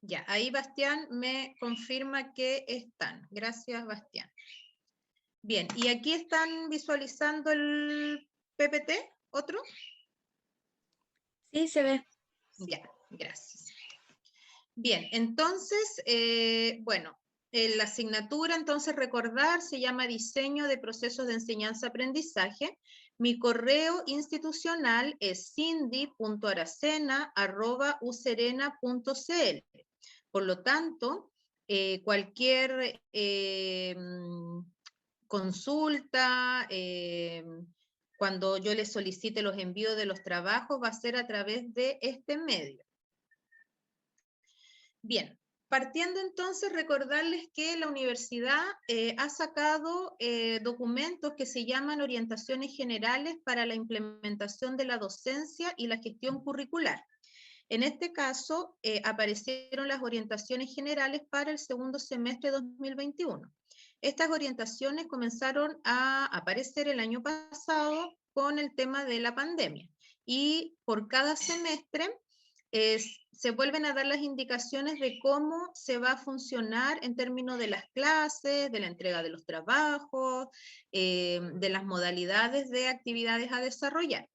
Ya, ahí Bastián me confirma que están. Gracias, Bastián. Bien, ¿y aquí están visualizando el PPT? ¿Otro? Sí, se ve. Ya, gracias. Bien, entonces, bueno, la asignatura, entonces recordar, se llama Diseño de Procesos de Enseñanza-Aprendizaje. Mi correo institucional es cindy.aracena@userena.cl. Por lo tanto, cualquier consulta, cuando yo les solicite los envíos de los trabajos, va a ser a través de este medio. Bien, partiendo entonces, recordarles que la universidad ha sacado documentos que se llaman Orientaciones Generales para la Implementación de la Docencia y la Gestión Curricular. En este caso, aparecieron las orientaciones generales para el segundo semestre de 2021. Estas orientaciones comenzaron a aparecer el año pasado con el tema de la pandemia y por cada semestre se vuelven a dar las indicaciones de cómo se va a funcionar en términos de las clases, de la entrega de los trabajos, de las modalidades de actividades a desarrollar.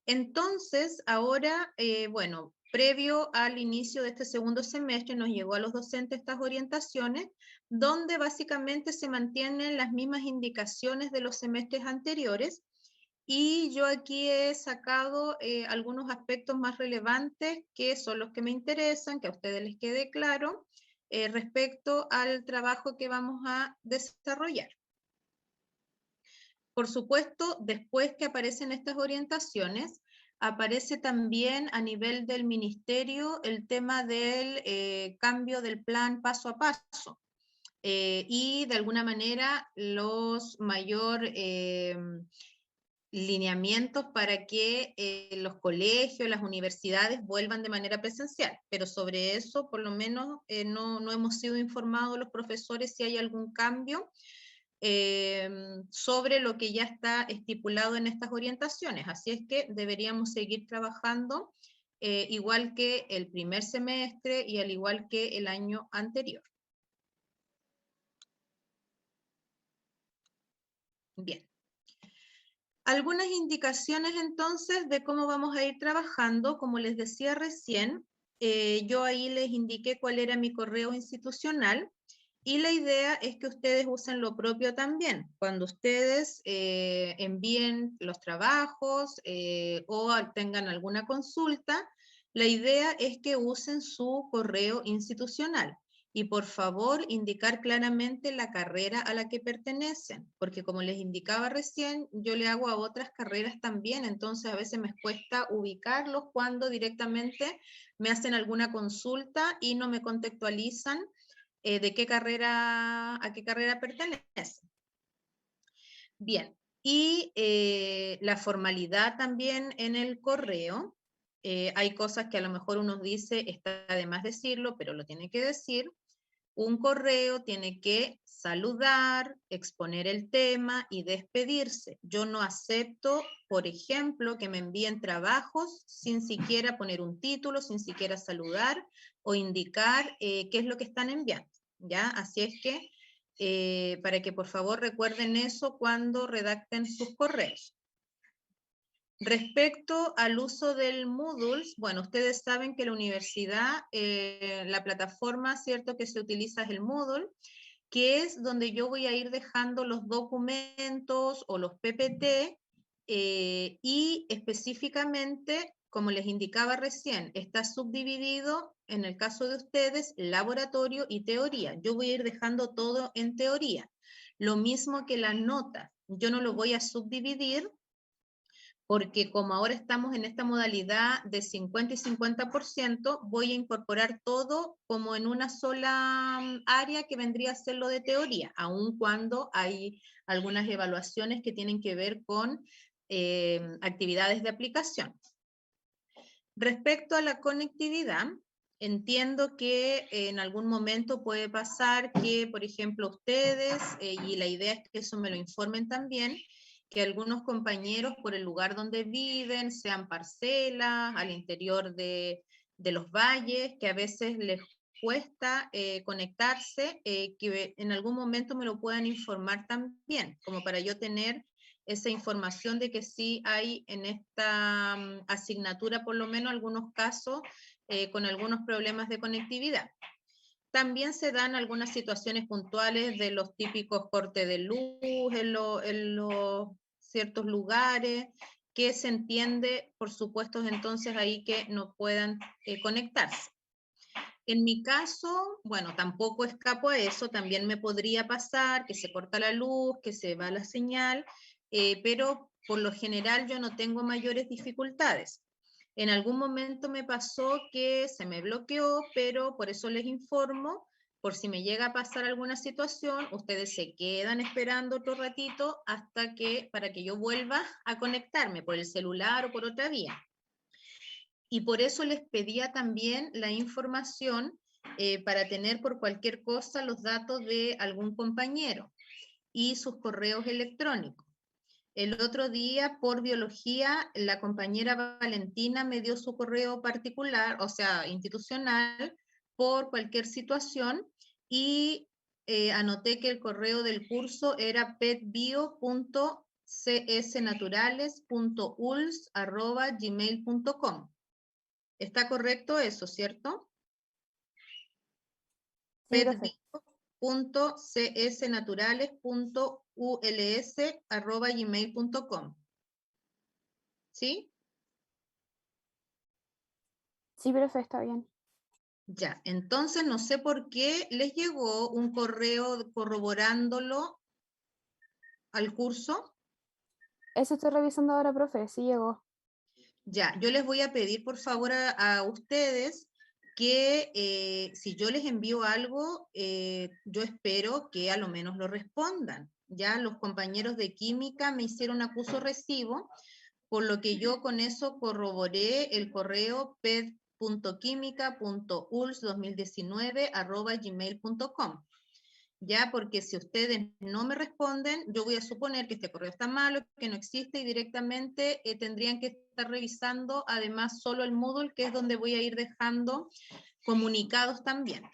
Entonces, ahora, bueno, previo al inicio de este segundo semestre nos llegó a los docentes estas orientaciones, donde básicamente se mantienen las mismas indicaciones de los semestres anteriores, y yo aquí he sacado algunos aspectos más relevantes que son los que me interesan, que a ustedes les quede claro, respecto al trabajo que vamos a desarrollar. Por supuesto, después que aparecen estas orientaciones, aparece también a nivel del ministerio el tema del cambio del plan paso a paso. Y de alguna manera los mayores lineamientos para que los colegios, las universidades vuelvan de manera presencial. Pero sobre eso, por lo menos, no hemos sido informados los profesores si hay algún cambio sobre lo que ya está estipulado en estas orientaciones. Así es que deberíamos seguir trabajando igual que el primer semestre y al igual que el año anterior. Bien. Algunas indicaciones entonces de cómo vamos a ir trabajando. Como les decía recién, yo ahí les indiqué cuál era mi correo institucional. Y la idea es que ustedes usen lo propio también. Cuando ustedes envíen los trabajos o tengan alguna consulta, la idea es que usen su correo institucional. Y por favor, indicar claramente la carrera a la que pertenecen, porque como les indicaba recién, yo le hago a otras carreras también, entonces a veces me cuesta ubicarlos cuando directamente me hacen alguna consulta y no me contextualizan de qué carrera, a qué carrera pertenece. Bien, y la formalidad también en el correo. Hay cosas que a lo mejor uno dice, está de más decirlo, pero lo tiene que decir. Un correo tiene que saludar, exponer el tema y despedirse. Yo no acepto, por ejemplo, que me envíen trabajos sin siquiera poner un título, sin siquiera saludar o indicar qué es lo que están enviando. ¿Ya? Así es que, para que por favor recuerden eso cuando redacten sus correos. Respecto al uso del Moodle, bueno, ustedes saben que la universidad, la plataforma, ¿cierto?, que se utiliza es el Moodle, que es donde yo voy a ir dejando los documentos o los PPT y específicamente, como les indicaba recién, está subdividido, en el caso de ustedes, laboratorio y teoría. Yo voy a ir dejando todo en teoría. Lo mismo que las notas. Yo no lo voy a subdividir porque como ahora estamos en esta modalidad de 50 y 50%, voy a incorporar todo como en una sola área que vendría a ser lo de teoría, aun cuando hay algunas evaluaciones que tienen que ver con actividades de aplicación. Respecto a la conectividad, entiendo que en algún momento puede pasar que, por ejemplo, ustedes, y la idea es que eso me lo informen también, que algunos compañeros por el lugar donde viven, sean parcelas, al interior de de los valles, que a veces les cuesta conectarse, que en algún momento me lo puedan informar también, como para yo tener esa información de que sí hay en esta asignatura, por lo menos algunos casos, con algunos problemas de conectividad. También se dan algunas situaciones puntuales de los típicos cortes de luz en los ciertos lugares, que se entiende, por supuesto, entonces ahí que no puedan conectarse. En mi caso, bueno, tampoco escapo a eso, también me podría pasar que se corta la luz, que se va la señal, pero por lo general yo no tengo mayores dificultades. En algún momento me pasó que se me bloqueó, pero por eso les informo, por si me llega a pasar alguna situación, ustedes se quedan esperando otro ratito hasta que, para que yo vuelva a conectarme por el celular o por otra vía. Y por eso les pedía también la información para tener por cualquier cosa los datos de algún compañero y sus correos electrónicos. El otro día, por biología, la compañera Valentina me dio su correo particular, o sea, institucional, por cualquier situación, y anoté que el correo del curso era petbio.csnaturales.uls@gmail.com. ¿Está correcto eso, cierto? Sí, profe. petbio.csnaturales.uls@gmail.com. ¿Sí? Sí, profe, está bien. Ya, entonces no sé por qué les llegó un correo corroborándolo al curso. Eso estoy revisando ahora, profe. Sí llegó. Ya, yo les voy a pedir por favor a ustedes que si yo les envío algo, yo espero que a lo menos lo respondan. Ya los compañeros de química me hicieron acuso recibo, por lo que yo con eso corroboré el correo ped.quimica.uls2019@gmail.com. Ya, porque si ustedes no me responden, yo voy a suponer que este correo está malo, que no existe y directamente tendrían que estar revisando además solo el Moodle, que es donde voy a ir dejando comunicados también.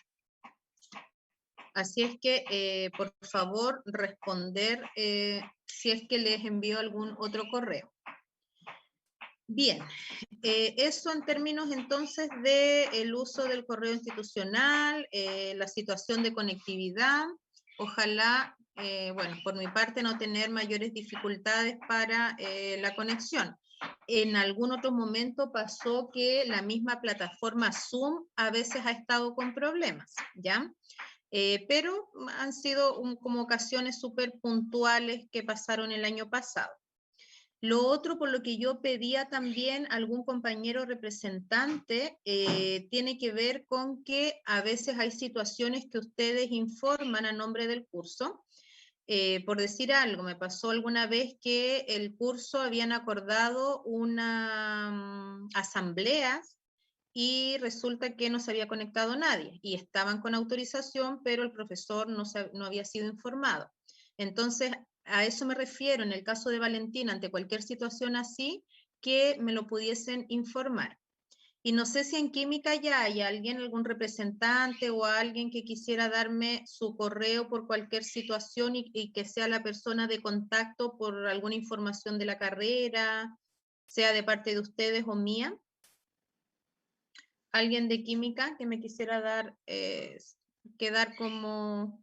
Así es que, por favor, responder si es que les envío algún otro correo. Bien, eso en términos entonces del uso del correo institucional, la situación de conectividad. Ojalá, bueno, por mi parte no tener mayores dificultades para la conexión. En algún otro momento pasó que la misma plataforma Zoom a veces ha estado con problemas, ¿ya? Pero han sido como ocasiones súper puntuales que pasaron el año pasado. Lo otro, por lo que yo pedía también a algún compañero representante, tiene que ver con que a veces hay situaciones que ustedes informan a nombre del curso. Por decir algo, me pasó alguna vez que el curso habían acordado una asambleas y resulta que no se había conectado nadie y estaban con autorización, pero el profesor no había sido informado. Entonces, a eso me refiero en el caso de Valentina, ante cualquier situación así, que me lo pudiesen informar. Y no sé si en química ya hay alguien, algún representante o alguien que quisiera darme su correo por cualquier situación y que sea la persona de contacto por alguna información de la carrera, sea de parte de ustedes o mía. Alguien de química que me quisiera dar, quedar como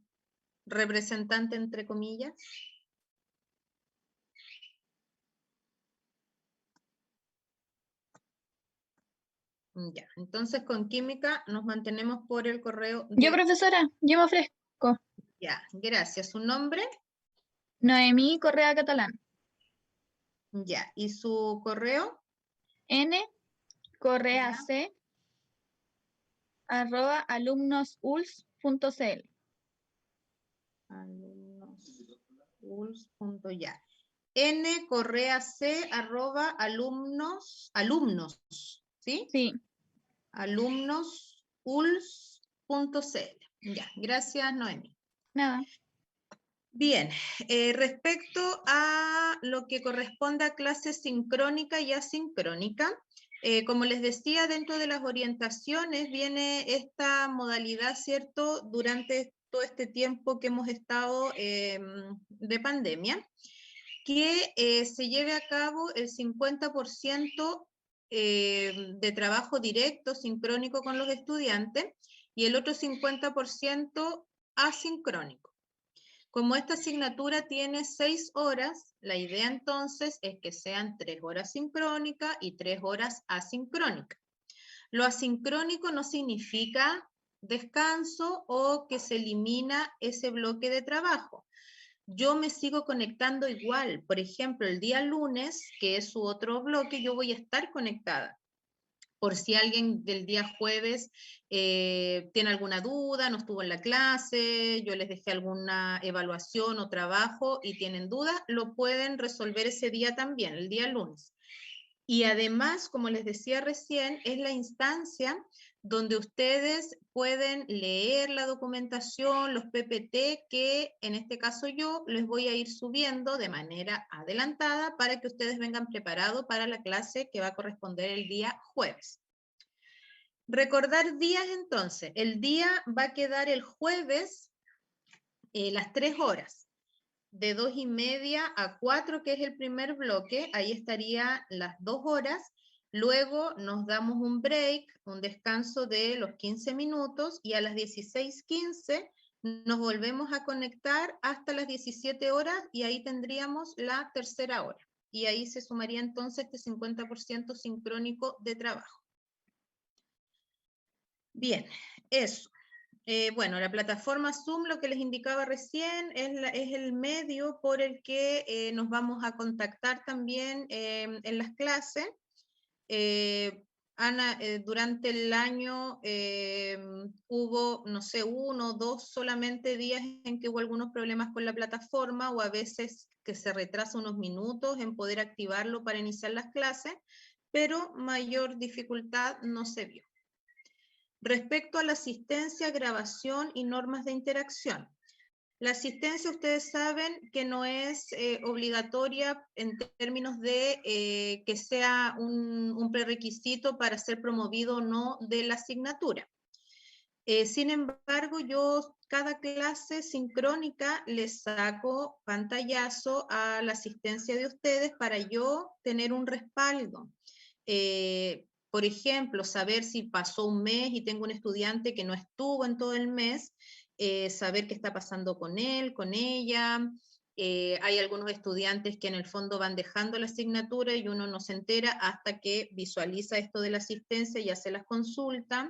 representante entre comillas. Ya, entonces con química nos mantenemos por el correo Yo, de... profesora, yo me ofrezco. Ya, gracias. ¿Su nombre? Noemí Correa Catalán. Ya, ¿y su correo? N Correa Ya. C @alumnosuls.cl. Alumnos.ya. N Correa C alumnos, ¿sí? Sí. Alumnosuls.cl. Ya, gracias Noemi. Nada. Bien, respecto a lo que corresponde a clase sincrónica y asincrónica, Como les decía, dentro de las orientaciones viene esta modalidad, ¿cierto? Durante todo este tiempo que hemos estado de pandemia, que se lleve a cabo el 50% de trabajo directo, sincrónico con los estudiantes, y el otro 50% asincrónico. Como esta asignatura tiene 6 horas, la idea entonces es que sean 3 horas sincrónicas y 3 horas asincrónicas. Lo asincrónico no significa descanso o que se elimina ese bloque de trabajo. Yo me sigo conectando igual. Por ejemplo, el día lunes, que es su otro bloque, yo voy a estar conectada. Por si alguien del día jueves tiene alguna duda, no estuvo en la clase, yo les dejé alguna evaluación o trabajo y tienen duda, lo pueden resolver ese día también, el día lunes. Y además, como les decía recién, es la instancia donde ustedes pueden leer la documentación, los PPT, que en este caso yo les voy a ir subiendo de manera adelantada para que ustedes vengan preparados para la clase que va a corresponder el día jueves. Recordar días entonces. El día va a quedar el jueves las 3 horas. De 2:30 a 4, que es el primer bloque, ahí estaría las 2 horas, luego nos damos un break, un descanso de los 15 minutos, y a las 16:15 nos volvemos a conectar hasta las 17 horas, y ahí tendríamos la tercera hora, y ahí se sumaría entonces este 50% sincrónico de trabajo. Bien, eso. Bueno, la plataforma Zoom, lo que les indicaba recién, es el medio por el que nos vamos a contactar también en las clases. Ana, durante el año hubo, no sé, 1 o 2 solamente días en que hubo algunos problemas con la plataforma, o a veces que se retrasa unos minutos en poder activarlo para iniciar las clases, pero mayor dificultad no se vio. Respecto a la asistencia, grabación y normas de interacción. La asistencia, ustedes saben que no es obligatoria en términos de que sea un prerequisito para ser promovido o no de la asignatura. Sin embargo, yo cada clase sincrónica les saco pantallazo a la asistencia de ustedes para yo tener un respaldo. Por ejemplo, saber si pasó un mes y tengo un estudiante que no estuvo en todo el mes, saber qué está pasando con él, con ella. Hay algunos estudiantes que en el fondo van dejando la asignatura y uno no se entera hasta que visualiza esto de la asistencia y hace las consultas.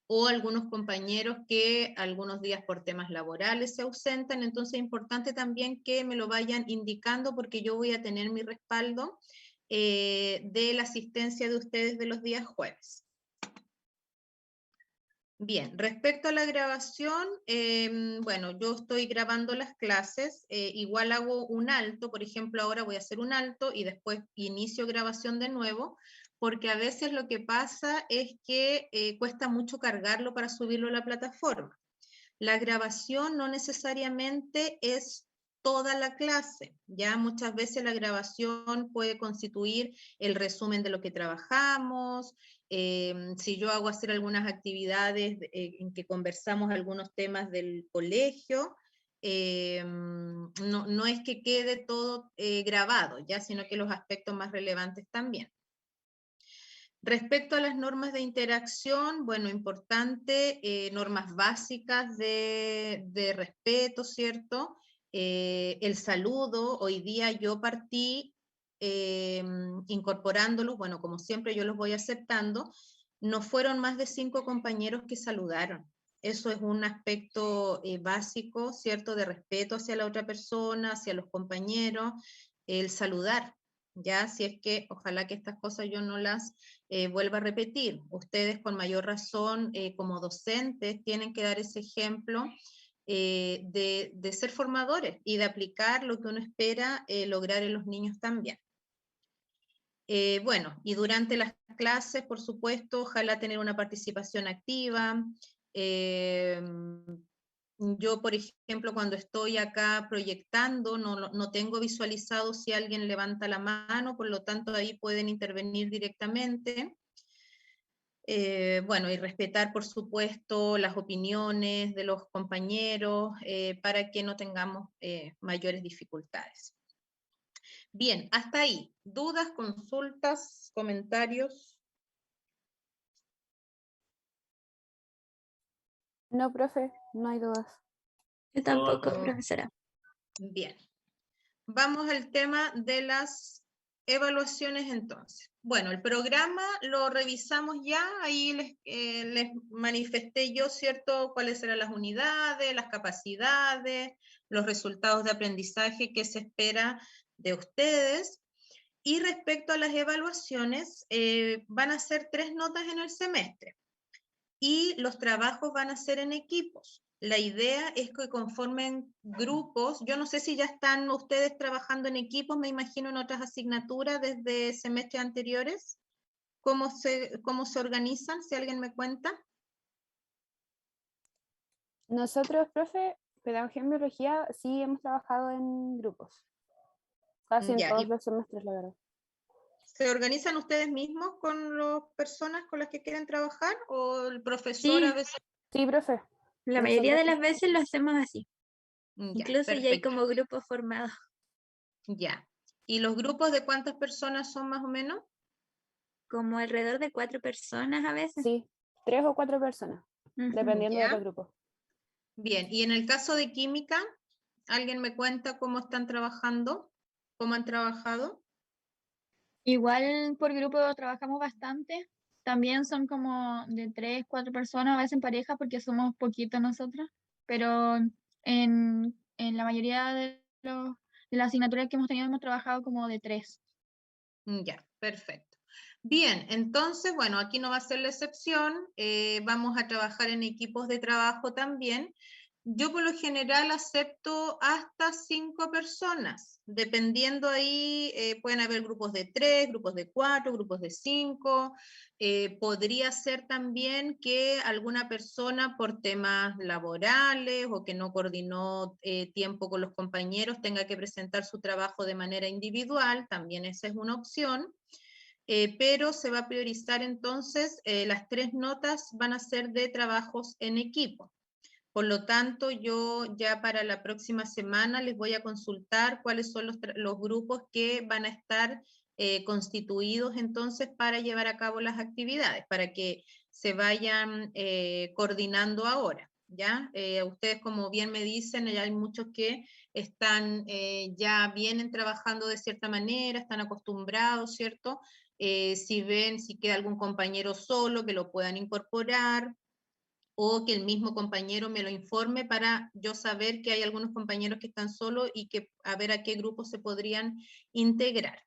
O algunos compañeros que algunos días por temas laborales se ausentan, entonces es importante también que me lo vayan indicando porque yo voy a tener mi respaldo de la asistencia de ustedes de los días jueves. Bien, respecto a la grabación, bueno, yo estoy grabando las clases, igual hago un alto, por ejemplo, ahora voy a hacer un alto y después inicio grabación de nuevo, porque a veces lo que pasa es que cuesta mucho cargarlo para subirlo a la plataforma. La grabación no necesariamente es toda la clase, ya muchas veces la grabación puede constituir el resumen de lo que trabajamos, si yo hago hacer algunas actividades en que conversamos algunos temas del colegio, no es que quede todo grabado, ya, sino que los aspectos más relevantes también. Respecto a las normas de interacción, bueno, importante, normas básicas de respeto, ¿cierto? El saludo, hoy día yo partí incorporándolos, bueno, como siempre yo los voy aceptando, no fueron más de 5 compañeros que saludaron. Eso es un aspecto básico, ¿cierto? De respeto hacia la otra persona, hacia los compañeros, el saludar, ¿ya? Si es que, ojalá que estas cosas yo no las vuelva a repetir. Ustedes con mayor razón, como docentes, tienen que dar ese ejemplo de ser formadores y de aplicar lo que uno espera lograr en los niños también. Bueno, y durante las clases, por supuesto, ojalá tener una participación activa, Yo, por ejemplo, cuando estoy acá proyectando, no tengo visualizado si alguien levanta la mano, por lo tanto ahí pueden intervenir directamente. Bueno, y respetar, por supuesto, las opiniones de los compañeros para que no tengamos mayores dificultades. Bien, hasta ahí. ¿Dudas, consultas, comentarios? No, profe, no hay dudas. Yo tampoco, No. profesora. Bien. Vamos al tema de las evaluaciones entonces. Bueno, el programa lo revisamos ya, ahí les manifesté yo, ¿cierto?, cuáles eran las unidades, las capacidades, los resultados de aprendizaje que se espera de ustedes. Y respecto a las evaluaciones, van a ser 3 notas en el semestre y los trabajos van a ser en equipos. La idea es que conformen grupos. Yo no sé si ya están ustedes trabajando en equipos, me imagino en otras asignaturas desde semestres anteriores. ¿Cómo se organizan? Si alguien me cuenta. Nosotros, profe, pedagogía en biología, sí hemos trabajado en grupos. Casi en Ya, todos ¿y los semestres, la verdad. se organizan ustedes mismos con las personas con las que quieren trabajar o el profesor a Sí, veces? Sí, profe. la mayoría Nosotros de las veces lo hacemos así. Ya, Incluso ya hay perfecto. como grupos formados. Ya. ¿Y los grupos de cuántas personas son más o menos? Como alrededor de 4 personas a veces. sí, 3 o 4 personas, Ujú. dependiendo de Ya. los grupos. Bien, y en el caso de química, ¿alguien me cuenta cómo están trabajando? ¿Cómo han trabajado? Igual por grupo trabajamos bastante. También son como de 3, 4 personas, a veces en pareja porque somos poquitos nosotros. Pero en la mayoría de las asignaturas que hemos tenido hemos trabajado como de 3. Ya, perfecto. Bien, entonces, bueno, aquí no va a ser la excepción. Vamos a trabajar en equipos de trabajo también. Yo por lo general acepto hasta 5 personas, dependiendo ahí, pueden haber grupos de 3, grupos de 4, grupos de 5. Podría ser también que alguna persona por temas laborales o que no coordinó tiempo con los compañeros tenga que presentar su trabajo de manera individual, también esa es una opción. Pero se va a priorizar entonces, las 3 notas van a ser de trabajos en equipo. Por lo tanto, yo ya para la próxima semana les voy a consultar cuáles son los grupos que van a estar constituidos entonces para llevar a cabo las actividades, para que se vayan coordinando ahora. ¿Ya? Ustedes, como bien me dicen, ya hay muchos que están, ya vienen trabajando de cierta manera, están acostumbrados, ¿cierto? Si ven, si queda algún compañero solo, que lo puedan incorporar, o que el mismo compañero me lo informe para yo saber que hay algunos compañeros que están solos y que a ver a qué grupos se podrían integrar.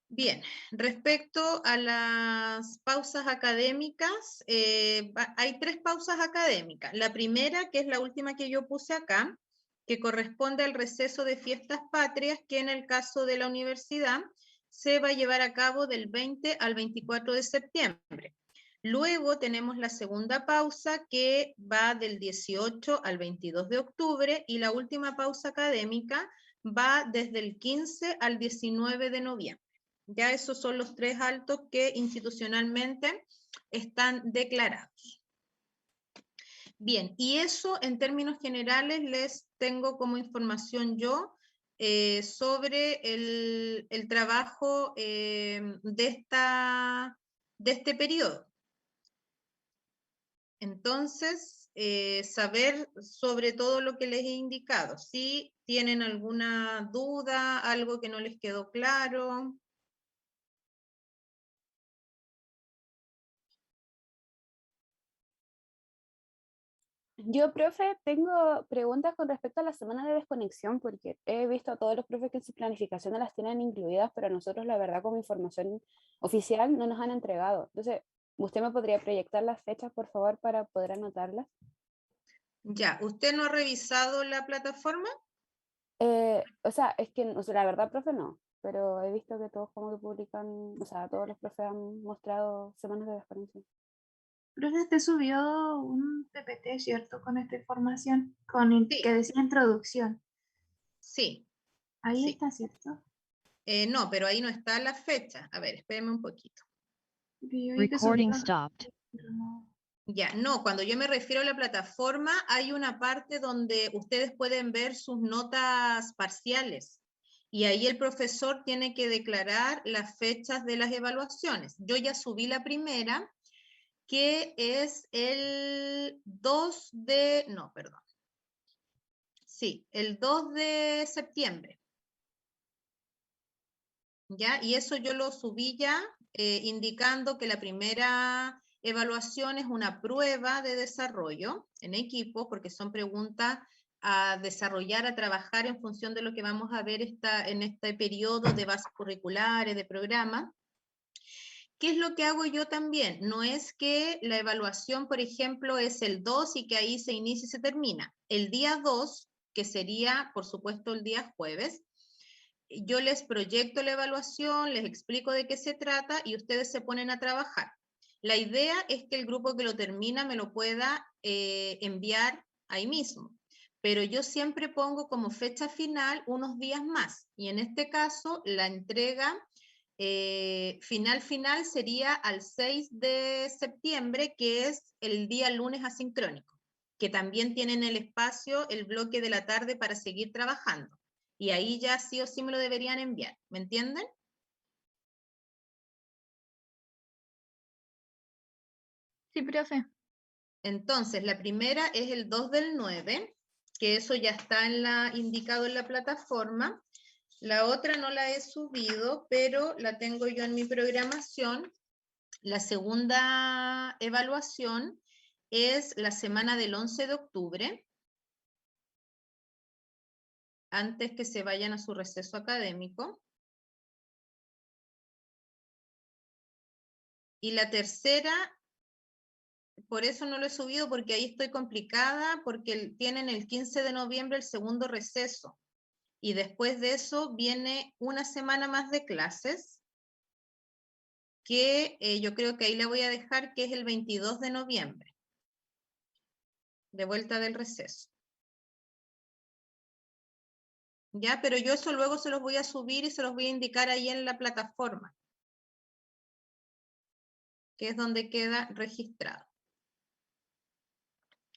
Bien, respecto a las pausas académicas, hay 3 pausas académicas. La primera, que es la última que yo puse acá, que corresponde al receso de fiestas patrias, que en el caso de la universidad se va a llevar a cabo del 20 al 24 de septiembre. Luego tenemos la segunda pausa que va del 18 al 22 de octubre y la última pausa académica va desde el 15 al 19 de noviembre. Ya esos son los 3 altos que institucionalmente están declarados. Bien, y eso en términos generales les tengo como información yo sobre el trabajo de este periodo. Entonces, saber sobre todo lo que les he indicado. Si tienen alguna duda, algo que no les quedó claro. Yo, profe, tengo preguntas con respecto a la semana de desconexión, porque he visto a todos los profes que en sus planificaciones las tienen incluidas, pero a nosotros, la verdad, como información oficial no nos han entregado. Entonces, ¿usted me podría proyectar las fechas, por favor, para poder anotarlas? Ya, ¿usted no ha revisado la plataforma? O sea, es que, o sea, la verdad, profe, no, pero he visto que todos como que publican, o sea, todos los profes han mostrado semanas de desconexión. Profe, usted subió un PPT, ¿cierto? Con esta información, Sí, que decía introducción. sí, Ahí sí. está, ¿cierto? No, pero ahí no está la fecha. A ver, espérenme un poquito. Porque yo vi que subió, Recording stopped. pero no. Ya, no, cuando yo me refiero a la plataforma, hay una parte donde ustedes pueden ver sus notas parciales y ahí el profesor tiene que declarar las fechas de las evaluaciones. Yo ya subí la primera, que es el 2 de, no, perdón. Sí, el 2 de septiembre. ¿Ya? Y eso yo lo subí ya, indicando que la primera evaluación es una prueba de desarrollo en equipo, porque son preguntas a desarrollar, a trabajar en función de lo que vamos a ver en este periodo de bases curriculares, de programa. ¿Qué es lo que hago yo también? No es que la evaluación, por ejemplo, es el 2 y que ahí se inicia y se termina. El día 2, que sería, por supuesto, el día jueves, yo les proyecto la evaluación, les explico de qué se trata y ustedes se ponen a trabajar. La idea es que el grupo que lo termina me lo pueda enviar ahí mismo, pero yo siempre pongo como fecha final unos días más y en este caso la entrega final sería al 6 de septiembre, que es el día lunes asincrónico, que también tienen el espacio, el bloque de la tarde para seguir trabajando. Y ahí ya sí o sí me lo deberían enviar, ¿me entienden? Sí, profe. Entonces, la primera es el 2 del 9, que eso ya está indicado en la plataforma. La otra no la he subido, pero la tengo yo en mi programación. La segunda evaluación es la semana del 11 de octubre, antes que se vayan a su receso académico. Y la tercera, por eso no lo he subido, porque ahí estoy complicada, porque tienen el 15 de noviembre el segundo receso. Y después de eso viene una semana más de clases, que yo creo que ahí le voy a dejar, que es el 22 de noviembre, de vuelta del receso. Ya, pero yo eso luego se los voy a subir y se los voy a indicar ahí en la plataforma, que es donde queda registrado.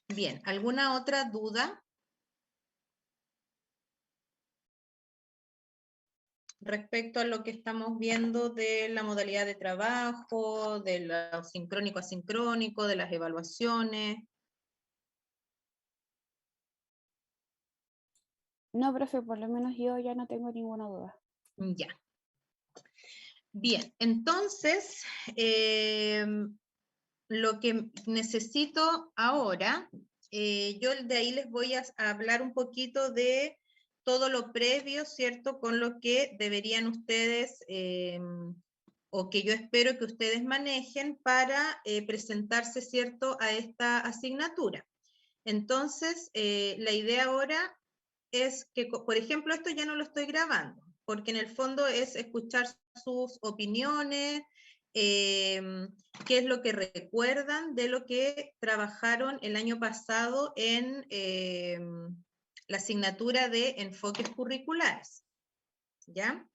Bien, ¿alguna otra duda respecto a lo que estamos viendo de la modalidad de trabajo, de lo sincrónico asincrónico, de las evaluaciones? No, profe, por lo menos yo ya no tengo ninguna duda. Ya. Bien, entonces, lo que necesito ahora, yo de ahí les voy a hablar un poquito de todo lo previo, ¿cierto? Con lo que deberían ustedes, o que yo espero que ustedes manejen para presentarse, ¿cierto? A esta asignatura. Entonces, la idea ahora es que, por ejemplo, esto ya no lo estoy grabando, porque en el fondo es escuchar sus opiniones, qué es lo que recuerdan de lo que trabajaron el año pasado en la asignatura de enfoques curriculares, ¿ya?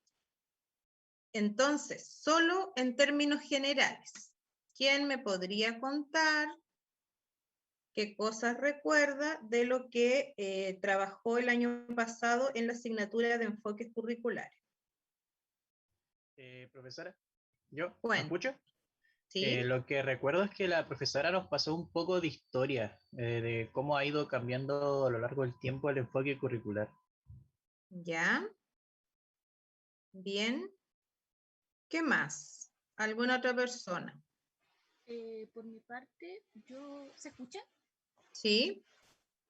Entonces, solo en términos generales, ¿quién me podría contar qué cosas recuerda de lo que trabajó el año pasado en la asignatura de enfoques curriculares? Profesora, ¿yo? ¿Me Bueno, escucho? ¿sí? Lo que recuerdo es que la profesora nos pasó un poco de historia, de cómo ha ido cambiando a lo largo del tiempo el enfoque curricular. ¿Ya? Bien. ¿Qué más? ¿Alguna otra persona? Por mi parte, ¿se escucha? ¿Sí?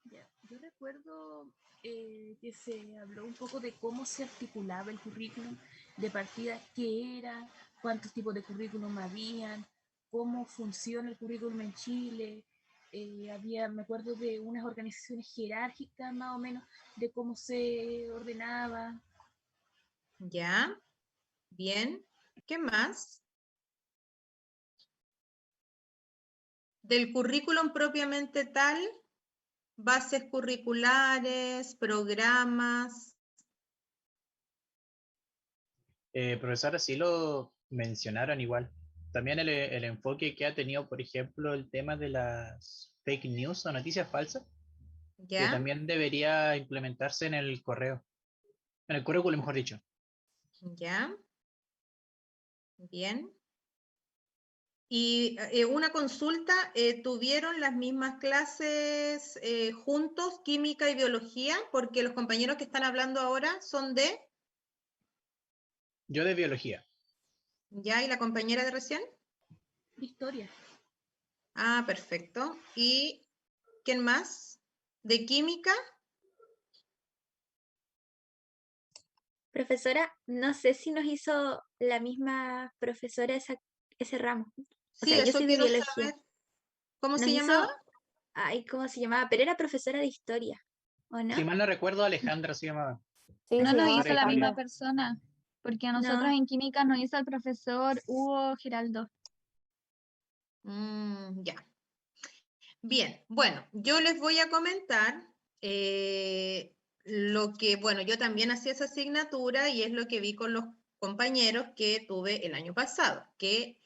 Ya. Yo recuerdo que se habló un poco de cómo se articulaba el currículum, de partida qué era, cuántos tipos de currículum habían, cómo funciona el currículum en Chile. Me acuerdo de unas organizaciones jerárquicas más o menos, de cómo se ordenaba. ¿Ya? Bien. ¿Qué más? del currículum propiamente tal, bases curriculares, programas. Profesora, sí lo mencionaron igual. También el enfoque que ha tenido, por ejemplo, el tema de las fake news o noticias falsas, que ¿Ya? también debería implementarse en el correo, en el currículum, mejor dicho. ¿Ya? Bien. Y una consulta, ¿tuvieron las mismas clases juntos, química y biología? Porque los compañeros que están hablando ahora son de, Yo de biología. ¿ya? ¿Y la compañera de recién? Historia. Ah, perfecto. ¿Y quién más? ¿De química? Profesora, no sé si nos hizo la misma profesora ese ramo. O Sí, sea, yo eso soy de quiero biología. saber. ¿Cómo Nos se llamaba? hizo, ay, ¿cómo se llamaba? Pero era profesora de historia, ¿o no? Si mal no recuerdo, Alejandra se llamaba. Sí, No se nos llama hizo la misma Alejandra. persona, porque a nosotros No. en química nos hizo el profesor Hugo Giraldo. Ya. Bien, bueno, yo les voy a comentar lo que, bueno, yo también hacía esa asignatura y es lo que vi con los compañeros que tuve el año pasado, que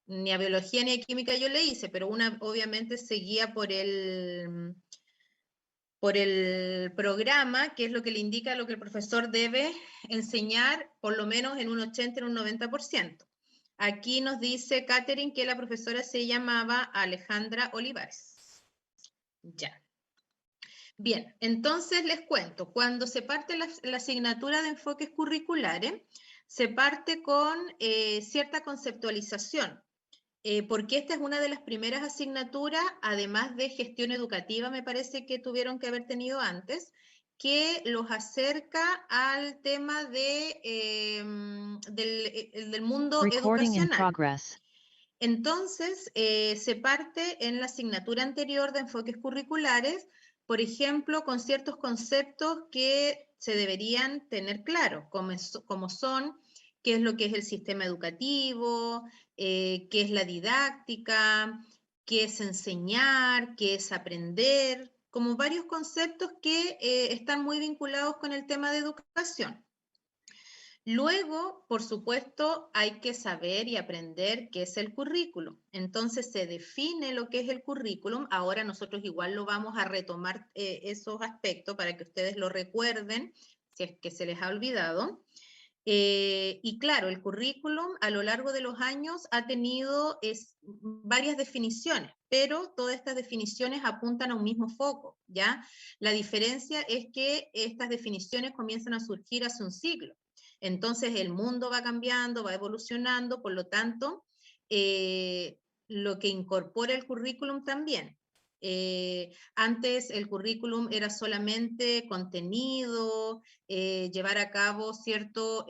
ni a biología ni a química yo le hice, pero una obviamente seguía por el programa, que es lo que le indica lo que el profesor debe enseñar, por lo menos en un 80, en un 90%. Aquí nos dice Catherine que la profesora se llamaba Alejandra Olivares. Ya. Bien, entonces les cuento, cuando se parte la asignatura de enfoques curriculares, se parte con cierta conceptualización, porque esta es una de las primeras asignaturas, además de gestión educativa, me parece que tuvieron que haber tenido antes, que los acerca al tema del mundo educacional. Entonces, se parte en la asignatura anterior de enfoques curriculares, por ejemplo, con ciertos conceptos que se deberían tener claros, como son qué es lo que es el sistema educativo, qué es la didáctica, qué es enseñar, qué es aprender, como varios conceptos que están muy vinculados con el tema de educación. Luego, por supuesto, hay que saber y aprender qué es el currículum. Entonces se define lo que es el currículum. Ahora nosotros igual lo vamos a retomar esos aspectos para que ustedes lo recuerden, si es que se les ha olvidado. Y claro, el currículum a lo largo de los años ha tenido varias definiciones, pero todas estas definiciones apuntan a un mismo foco, ¿ya? La diferencia es que estas definiciones comienzan a surgir hace un siglo. Entonces el mundo va cambiando, va evolucionando, por lo tanto, lo que incorpora el currículum también. Antes el currículum era solamente contenido, llevar a cabo ciertos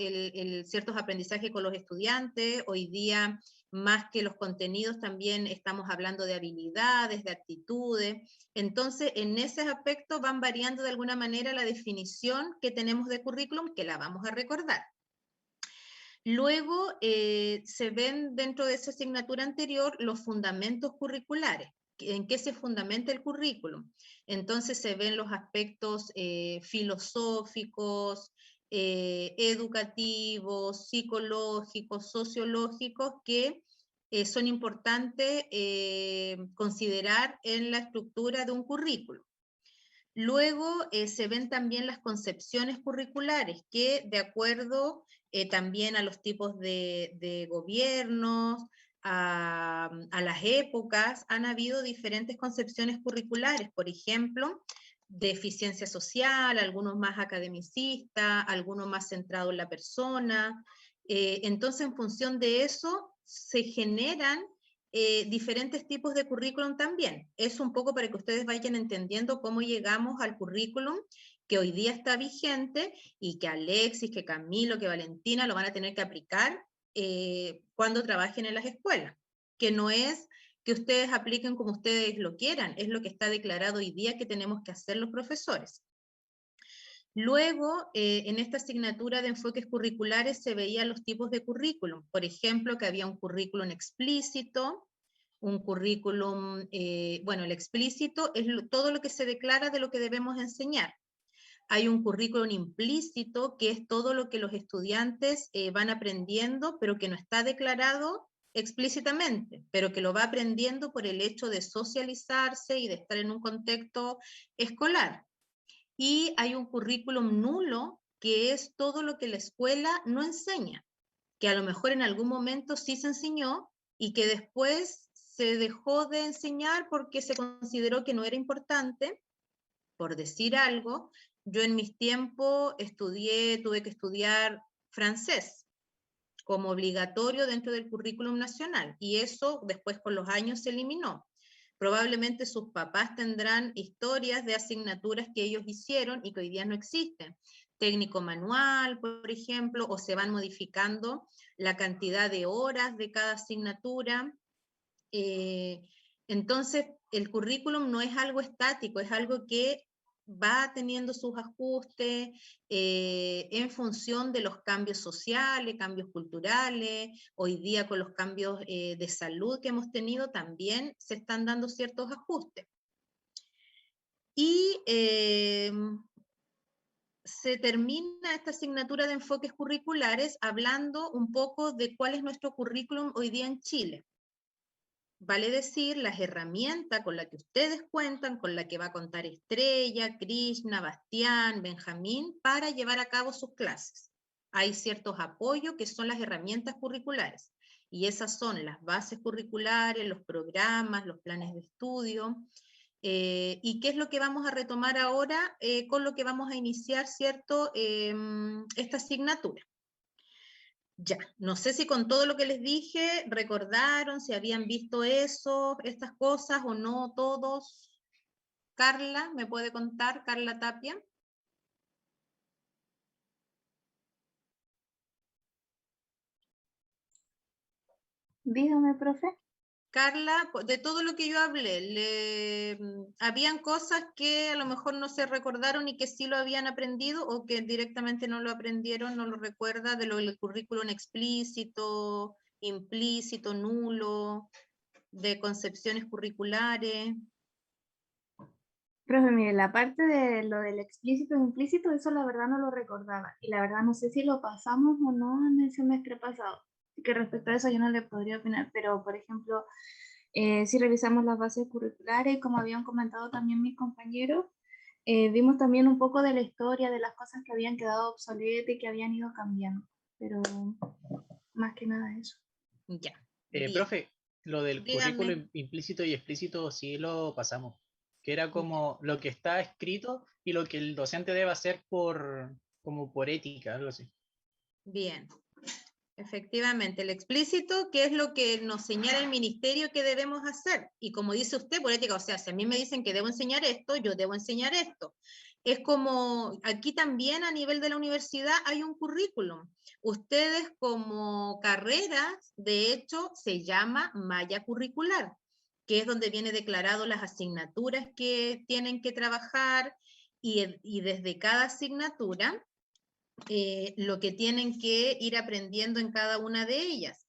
aprendizajes con los estudiantes. Hoy día, más que los contenidos, también estamos hablando de habilidades, de actitudes. Entonces, en ese aspecto van variando de alguna manera la definición que tenemos de currículum, que la vamos a recordar. Luego, se ven dentro de esa asignatura anterior los fundamentos curriculares. ¿En qué se fundamenta el currículum? Entonces se ven los aspectos filosóficos, educativos, psicológicos, sociológicos que son importantes considerar en la estructura de un currículum. Luego se ven también las concepciones curriculares que de acuerdo también a los tipos de gobiernos, a las épocas, han habido diferentes concepciones curriculares. Por ejemplo, de eficiencia social, algunos más academicistas, algunos más centrados en la persona. Entonces, en función de eso, se generan diferentes tipos de currículum también. Es un poco para que ustedes vayan entendiendo cómo llegamos al currículum que hoy día está vigente y que Alexis, que Camilo, que Valentina lo van a tener que aplicar cuando trabajen en las escuelas, que no es que ustedes apliquen como ustedes lo quieran, es lo que está declarado hoy día que tenemos que hacer los profesores. Luego, en esta asignatura de enfoques curriculares se veían los tipos de currículum. Por ejemplo, que había un currículum explícito, un currículum, bueno, el explícito es todo lo que se declara de lo que debemos enseñar. Hay un currículum implícito, que es todo lo que los estudiantes van aprendiendo, pero que no está declarado explícitamente, pero que lo va aprendiendo por el hecho de socializarse y de estar en un contexto escolar. Y hay un currículum nulo, que es todo lo que la escuela no enseña, que a lo mejor en algún momento sí se enseñó y que después se dejó de enseñar porque se consideró que no era importante. Por decir algo, yo en mis tiempos tuve que estudiar francés como obligatorio dentro del currículum nacional, y eso después con los años se eliminó. Probablemente sus papás tendrán historias de asignaturas que ellos hicieron y que hoy día no existen. Técnico manual, por ejemplo, o se van modificando la cantidad de horas de cada asignatura. Entonces, el currículum no es algo estático, es algo que va teniendo sus ajustes en función de los cambios sociales, cambios culturales. Hoy día con los cambios de salud que hemos tenido también se están dando ciertos ajustes. Y se termina esta asignatura de enfoques curriculares hablando un poco de cuál es nuestro currículum hoy día en Chile. Vale decir, las herramientas con las que ustedes cuentan, con la que va a contar Estrella, Krishna, Bastián, Benjamín, para llevar a cabo sus clases. Hay ciertos apoyos que son las herramientas curriculares, y esas son las bases curriculares, los programas, los planes de estudio. ¿Y qué es lo que vamos a retomar ahora con lo que vamos a iniciar, cierto, esta asignatura? Ya, no sé si con todo lo que les dije recordaron, si habían visto eso, estas cosas o no todos. Carla, ¿me puede contar? Carla Tapia. Dígame, profe. Carla, de todo lo que yo hablé, ¿habían cosas que a lo mejor no se recordaron y que sí lo habían aprendido, o que directamente no lo aprendieron, no lo recuerda, de lo del currículum explícito, implícito, nulo, de concepciones curriculares? Profe, mire, la parte de lo del explícito e implícito, eso la verdad no lo recordaba. Y la verdad no sé si lo pasamos o no en el semestre pasado. Así que respecto a eso yo no le podría opinar. Pero, por ejemplo, si revisamos las bases curriculares, como habían comentado también mis compañeros, vimos también un poco de la historia, de las cosas que habían quedado obsoletas y que habían ido cambiando. Pero más que nada eso. Ya. Bien. Profe, lo del Dígame. currículum implícito y explícito sí lo pasamos, que era como lo que está escrito y lo que el docente debe hacer como por ética, algo así. Bien, efectivamente, el explícito, que es lo que nos señala el ministerio que debemos hacer. Y como dice usted, por ética, o sea, si a mí me dicen que debo enseñar esto, yo debo enseñar esto. Es como, aquí también a nivel de la universidad hay un currículum. Ustedes como carreras, de hecho, se llama malla curricular, que es donde viene declarado las asignaturas que tienen que trabajar, y desde cada asignatura lo que tienen que ir aprendiendo en cada una de ellas.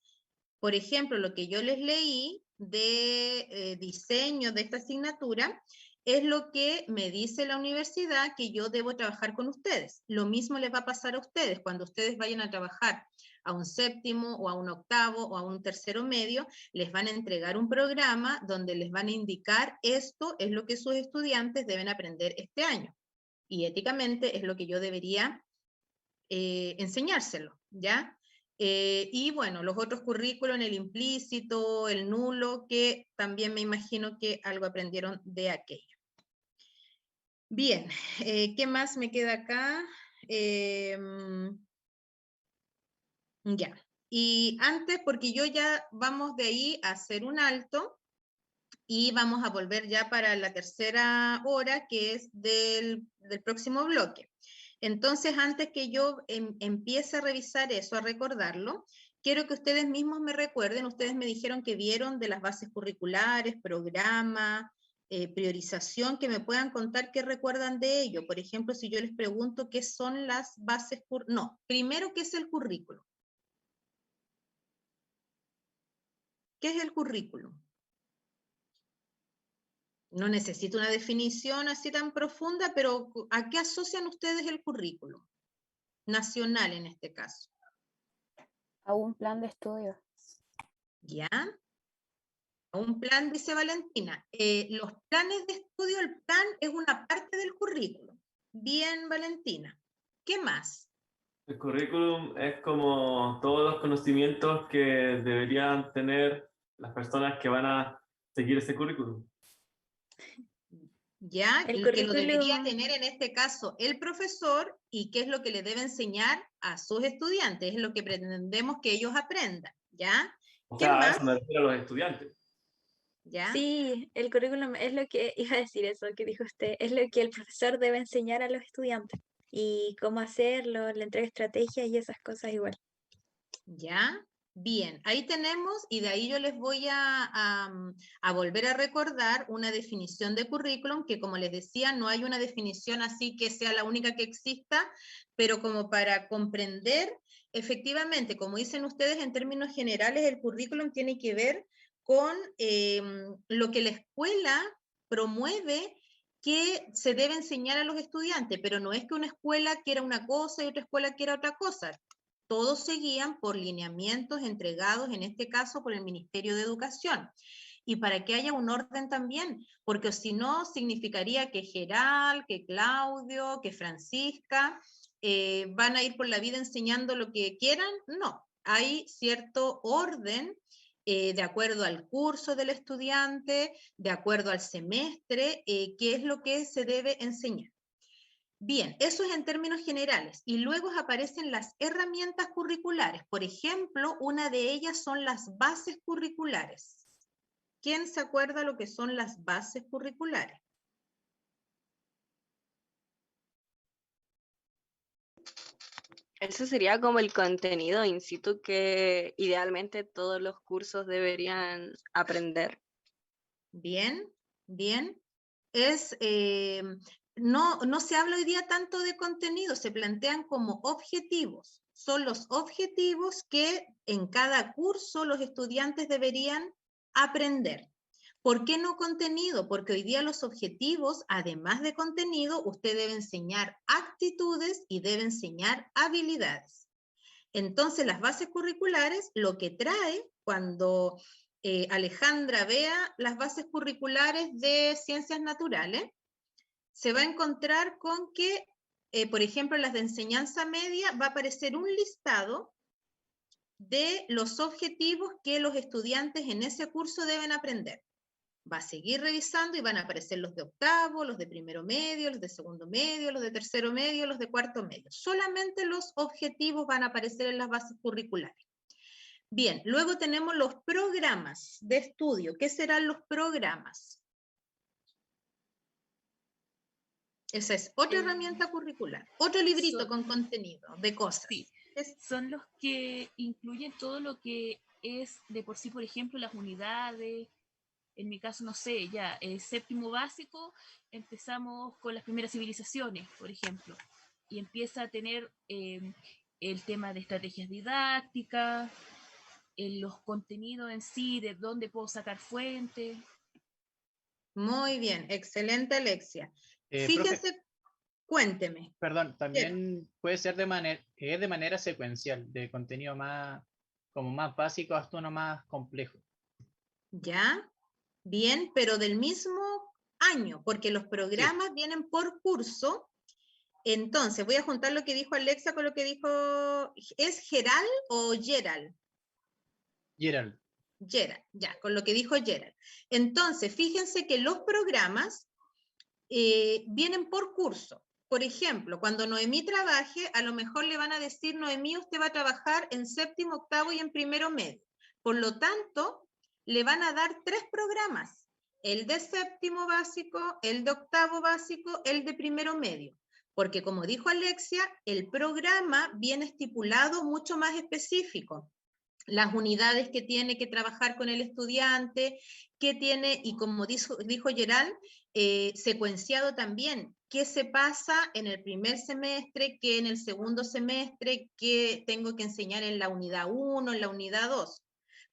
Por ejemplo, lo que yo les leí de diseño de esta asignatura es lo que me dice la universidad que yo debo trabajar con ustedes. Lo mismo les va a pasar a ustedes cuando ustedes vayan a trabajar a un séptimo o a un octavo o a un tercero medio. Les van a entregar un programa donde les van a indicar esto es lo que sus estudiantes deben aprender este año, y éticamente es lo que yo debería enseñárselo, ¿ya? Y bueno, los otros currículos, el implícito, el nulo, que también me imagino que algo aprendieron de aquello. Bien, ¿qué más me queda acá? Ya, y antes, porque yo ya vamos de ahí a hacer un alto, y vamos a volver ya para la tercera hora, que es del próximo bloque. Entonces, antes que yo empiece a revisar eso, a recordarlo, quiero que ustedes mismos me recuerden. Ustedes me dijeron que vieron de las bases curriculares, programa, priorización, que me puedan contar qué recuerdan de ello. Por ejemplo, si yo les pregunto qué son las bases, no, primero, ¿qué es el currículum? ¿Qué es el currículum? No necesito una definición así tan profunda, pero ¿a qué asocian ustedes el currículum? Nacional en este caso. A un plan de estudio. ¿Ya? A un plan, dice Valentina. Los planes de estudio, el plan es una parte del currículum. Bien, Valentina. ¿Qué más? El currículum es como todos los conocimientos que deberían tener las personas que van a seguir ese currículum. ¿Ya? El El que lo debería currículum, tener en este caso el profesor y qué es lo que le debe enseñar a sus estudiantes, es lo que pretendemos que ellos aprendan, ¿ya? O ¿Qué sea, a más? eso me refiero a los estudiantes. ¿Ya? sí, el currículum es lo que, iba a decir eso que dijo usted, es lo que el profesor debe enseñar a los estudiantes y cómo hacerlo, la entrega de estrategias y esas cosas igual. ¿Ya? Bien, ahí tenemos, y de ahí yo les voy a volver a recordar una definición de currículum, que como les decía, no hay una definición así que sea la única que exista, pero como para comprender, efectivamente, como dicen ustedes en términos generales, el currículum tiene que ver con lo que la escuela promueve que se debe enseñar a los estudiantes, pero no es que una escuela quiera una cosa y otra escuela quiera otra cosa. Todos se guían por lineamientos entregados, en este caso, por el Ministerio de Educación. Y para que haya un orden también, porque si no, significaría que Geral, que Claudio, que Francisca van a ir por la vida enseñando lo que quieran. No, hay cierto orden de acuerdo al curso del estudiante, de acuerdo al semestre, qué es lo que se debe enseñar. Bien, eso es en términos generales. Y luego aparecen las herramientas curriculares. Por ejemplo, una de ellas son las bases curriculares. ¿Quién se acuerda lo que son las bases curriculares? Eso sería como el contenido in situ que idealmente todos los cursos deberían aprender. Bien, bien. No se habla hoy día tanto de contenido, se plantean como objetivos. Son los objetivos que en cada curso los estudiantes deberían aprender. ¿Por qué no contenido? Porque hoy día los objetivos, además de contenido, usted debe enseñar actitudes y debe enseñar habilidades. Entonces, las bases curriculares, lo que trae cuando Alejandra vea las bases curriculares de ciencias naturales, se va a encontrar con que, por ejemplo, las de enseñanza media, va a aparecer un listado de los objetivos que los estudiantes en ese curso deben aprender. Va a seguir revisando y van a aparecer los de octavo, los de primero medio, los de segundo medio, los de tercero medio, los de cuarto medio. Solamente los objetivos van a aparecer en las bases curriculares. Bien, luego tenemos los programas de estudio. ¿Qué serán los programas? Esa es otra herramienta curricular, otro librito con contenido de cosas. Sí, son los que incluyen todo lo que es de por sí, por ejemplo, las unidades. En mi caso, no sé, ya, séptimo básico, empezamos con las primeras civilizaciones, por ejemplo, y empieza a tener el tema de estrategias didácticas, los contenidos en sí, de dónde puedo sacar fuentes. Muy bien, excelente, Alexia. Profe, Fíjense, cuénteme. perdón, también puede ser de manera secuencial, de contenido más, como más básico hasta uno más complejo. ¿Ya? Bien, pero del mismo año, porque los programas vienen por curso. Entonces, voy a juntar lo que dijo Alexa con lo que dijo, ¿es Geral o Gerald? Gerald. Gerald, ya, con lo que dijo Gerald. Entonces, fíjense que los programas vienen por curso. Por ejemplo, cuando Noemí trabaje, a lo mejor le van a decir, Noemí, usted va a trabajar en séptimo, octavo y en primero medio. Por lo tanto, le van a dar 3 programas, el de séptimo básico, el de octavo básico, el de primero medio. Porque como dijo Alexia, el programa viene estipulado mucho más específico. Las unidades que tiene que trabajar con el estudiante, que tiene, y como dijo Gerald, secuenciado también, qué se pasa en el primer semestre, qué en el segundo semestre, qué tengo que enseñar en la unidad 1, en la unidad 2.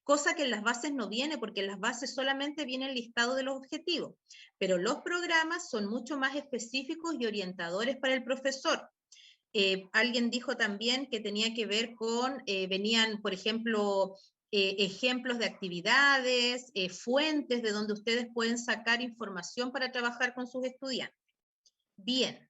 cosa que en las bases no viene, porque en las bases solamente viene el listado de los objetivos, pero los programas son mucho más específicos y orientadores para el profesor. Alguien dijo también que tenía que ver con, venían, por ejemplo, ejemplos de actividades, fuentes de donde ustedes pueden sacar información para trabajar con sus estudiantes. Bien.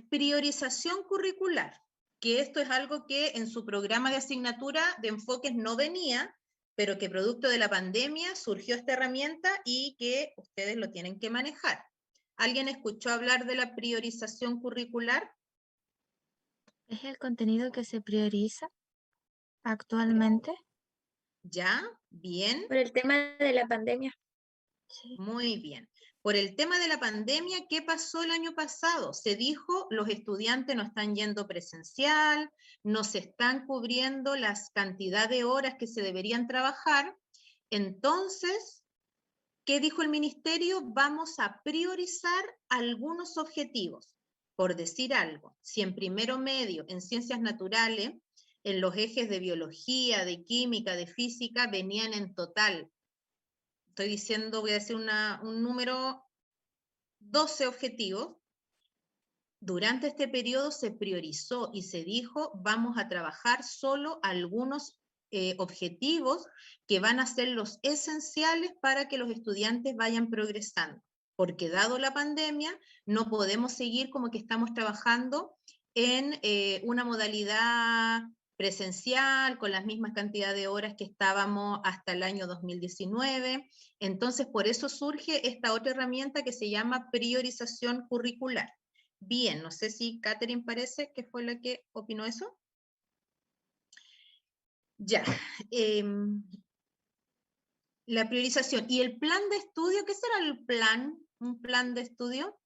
Priorización curricular, que esto es algo que en su programa de asignatura de enfoques no venía, pero que producto de la pandemia surgió esta herramienta y que ustedes lo tienen que manejar. ¿Alguien escuchó hablar de la priorización curricular? ¿Es el contenido que se prioriza actualmente? ¿Ya? Bien. Por el tema de la pandemia. Sí. Muy bien. Por el tema de la pandemia, ¿qué pasó el año pasado? Se dijo, los estudiantes no están yendo presencial, no se están cubriendo las cantidad de horas que se deberían trabajar. Entonces, ¿qué dijo el ministerio? Vamos a priorizar algunos objetivos. Por decir algo, si en primero medio, en ciencias naturales, en los ejes de biología, de química, de física, venían en total, estoy diciendo, voy a decir un número, 12 objetivos. Durante este periodo se priorizó y se dijo, vamos a trabajar solo algunos objetivos que van a ser los esenciales para que los estudiantes vayan progresando. Porque dado la pandemia, no podemos seguir como que estamos trabajando en una modalidad presencial, con las mismas cantidad de horas que estábamos hasta el año 2019. Entonces, por eso surge esta otra herramienta que se llama priorización curricular. Bien, no sé si Catherine parece que fue la que opinó eso. Ya. La priorización. ¿Y el plan de estudio? ¿Qué será el plan? ¿Un plan de estudio?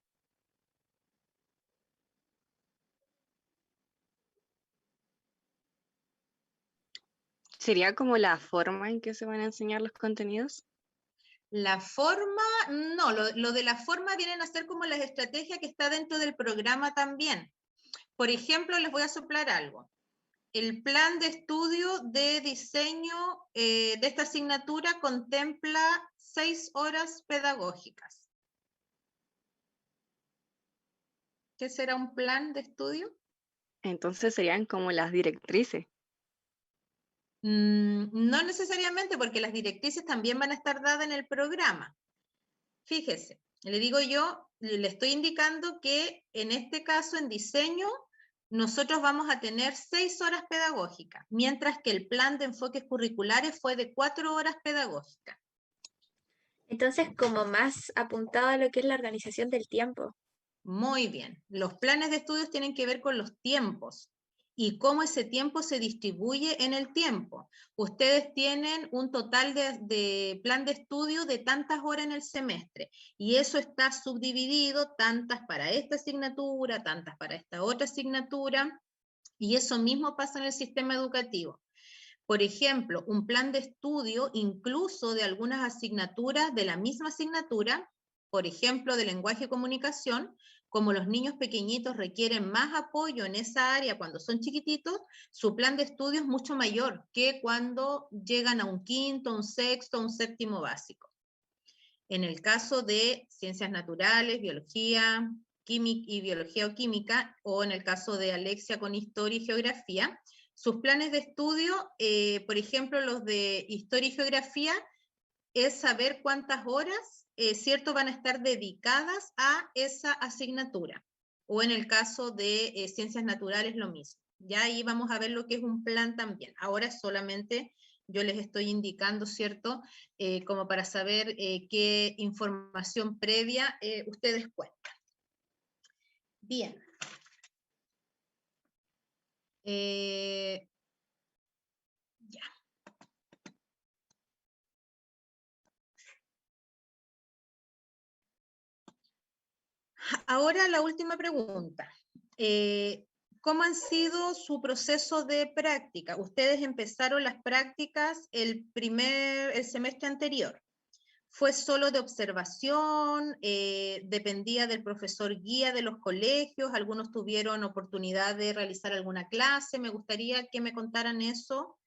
¿Sería como la forma en que se van a enseñar los contenidos? La forma, no, lo de la forma vienen a ser como las estrategias que está dentro del programa también. Por ejemplo, les voy a soplar algo. El plan de estudio de diseño de esta asignatura contempla 6 horas pedagógicas. ¿Qué será un plan de estudio? Entonces serían como las directrices. No necesariamente, porque las directrices también van a estar dadas en el programa. Fíjese, le digo yo, le estoy indicando que en este caso, en diseño, nosotros vamos a tener 6 horas pedagógicas, mientras que el plan de enfoques curriculares fue de 4 horas pedagógicas. Entonces, como más apuntado a lo que es la organización del tiempo. Muy bien. Los planes de estudios tienen que ver con los tiempos y cómo ese tiempo se distribuye en el tiempo. Ustedes tienen un total de plan de estudio de tantas horas en el semestre y eso está subdividido, tantas para esta asignatura, tantas para esta otra asignatura, y eso mismo pasa en el sistema educativo. Por ejemplo, un plan de estudio incluso de algunas asignaturas de la misma asignatura, por ejemplo, de lenguaje y comunicación, como los niños pequeñitos requieren más apoyo en esa área cuando son chiquititos, su plan de estudio es mucho mayor que cuando llegan a un quinto, un sexto, un séptimo básico. En el caso de ciencias naturales, biología, química y biología o química, o en el caso de Alexia con historia y geografía, sus planes de estudio, por ejemplo, los de historia y geografía, es saber cuántas horas, ¿cierto?, van a estar dedicadas a esa asignatura. O en el caso de ciencias naturales, lo mismo. Ya ahí vamos a ver lo que es un plan también. Ahora solamente yo les estoy indicando, ¿cierto?, como para saber qué información previa ustedes cuentan. Bien. Ya. Ahora la última pregunta. ¿Cómo han sido su proceso de práctica? Ustedes empezaron las prácticas el semestre anterior. ¿Fue solo de observación? ¿Dependía del profesor guía de los colegios? ¿Algunos tuvieron oportunidad de realizar alguna clase? Me gustaría que me contaran eso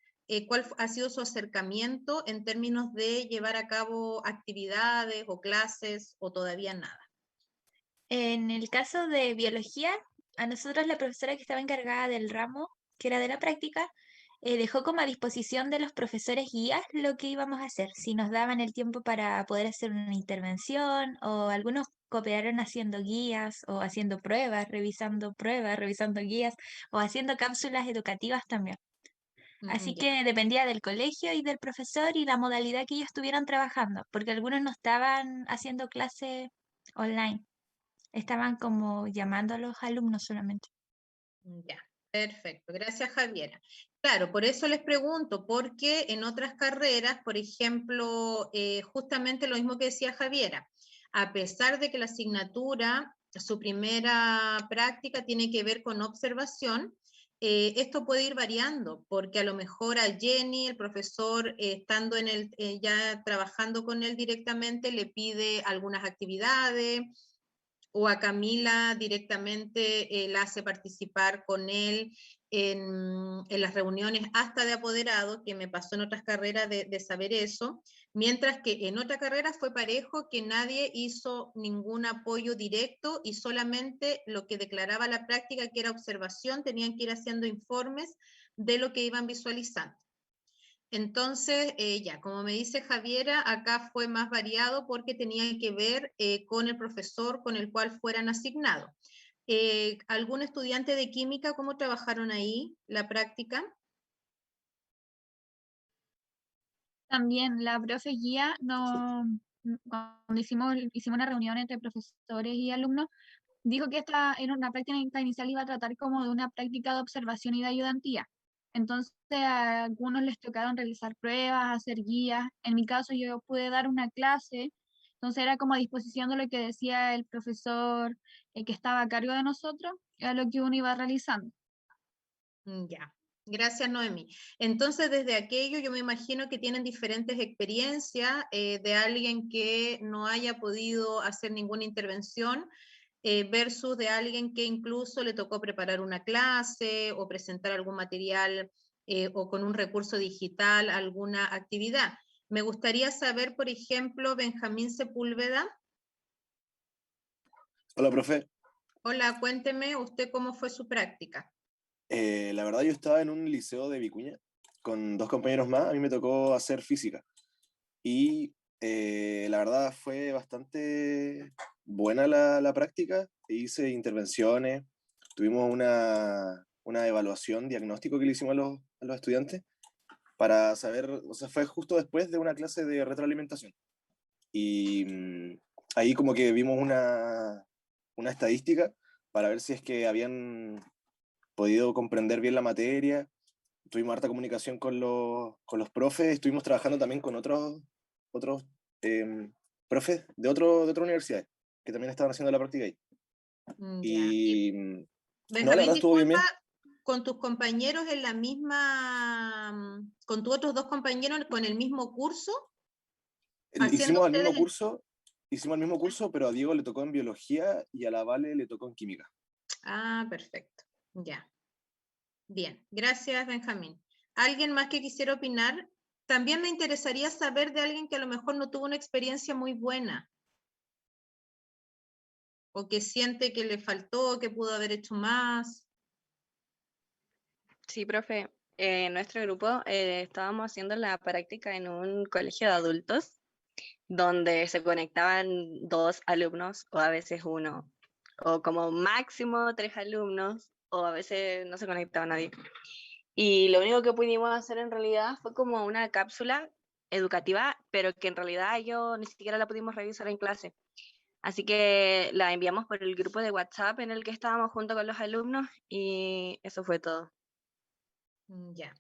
¿cuál ha sido su acercamiento en términos de llevar a cabo actividades o clases o todavía nada? En el caso de biología, a nosotros la profesora que estaba encargada del ramo, que era de la práctica, dejó como a disposición de los profesores guías lo que íbamos a hacer. Si nos daban el tiempo para poder hacer una intervención, o algunos cooperaron haciendo guías o haciendo pruebas, revisando guías, o haciendo cápsulas educativas también. Así Ya. que dependía del colegio y del profesor y la modalidad que ellos estuvieran trabajando, porque algunos no estaban haciendo clase online, estaban como llamando a los alumnos solamente. Ya, perfecto. Gracias, Javiera. Claro, por eso les pregunto, porque en otras carreras, por ejemplo, justamente lo mismo que decía Javiera, a pesar de que la asignatura, su primera práctica tiene que ver con observación, esto puede ir variando, porque a lo mejor a Jenny, el profesor, estando en el, ya trabajando con él directamente, le pide algunas actividades, o a Camila directamente la hace participar con él en las reuniones hasta de apoderados, que me pasó en otras carreras de saber eso, mientras que en otra carrera fue parejo, que nadie hizo ningún apoyo directo y solamente lo que declaraba la práctica, que era observación, tenían que ir haciendo informes de lo que iban visualizando. Entonces, ya, como me dice Javiera, acá fue más variado porque tenía que ver con el profesor con el cual fueran asignados. ¿Algún estudiante de química, cómo trabajaron ahí la práctica? También la profe guía, cuando hicimos una reunión entre profesores y alumnos, dijo que esta era una práctica inicial, iba a tratar como de una práctica de observación y de ayudantía. Entonces a algunos les tocaron realizar pruebas, hacer guías. En mi caso yo pude dar una clase, entonces era como a disposición de lo que decía el profesor que estaba a cargo de nosotros, era lo que uno iba realizando. Ya, gracias Noemí. Entonces desde aquello yo me imagino que tienen diferentes experiencias de alguien que no haya podido hacer ninguna intervención, versus de alguien que incluso le tocó preparar una clase o presentar algún material o con un recurso digital alguna actividad. Me gustaría saber, por ejemplo, Benjamín Sepúlveda. Hola, profe. Hola, cuénteme usted cómo fue su práctica. La verdad yo estaba en un liceo de Vicuña con 2 compañeros más, a mí me tocó hacer física. Y la verdad fue bastante buena la práctica, hice intervenciones, tuvimos una evaluación, diagnóstico que le hicimos a los estudiantes para saber, o sea, fue justo después de una clase de retroalimentación. Y ahí como que vimos una estadística para ver si es que habían podido comprender bien la materia. Tuvimos harta comunicación con los profes, estuvimos trabajando también con otros profes de otras universidades que también estaban haciendo la práctica ahí. Y no, la Benjamín, verdad estuvo bien. con tus compañeros en la misma, con tus otros 2 compañeros con el mismo curso. Hicimos el mismo curso, pero a Diego le tocó en biología y a la Vale le tocó en química. Ah, perfecto. Ya. Bien, gracias Benjamín. ¿Alguien más que quisiera opinar? También me interesaría saber de alguien que a lo mejor no tuvo una experiencia muy buena o que siente que le faltó, que pudo haber hecho más. Sí, profe. En nuestro grupo estábamos haciendo la práctica en un colegio de adultos donde se conectaban 2 alumnos o a veces 1, o como máximo 3 alumnos, o a veces no se conectaba nadie. Y lo único que pudimos hacer en realidad fue como una cápsula educativa, pero que en realidad yo ni siquiera la pudimos revisar en clase. Así que la enviamos por el grupo de WhatsApp en el que estábamos junto con los alumnos y eso fue todo. Ya.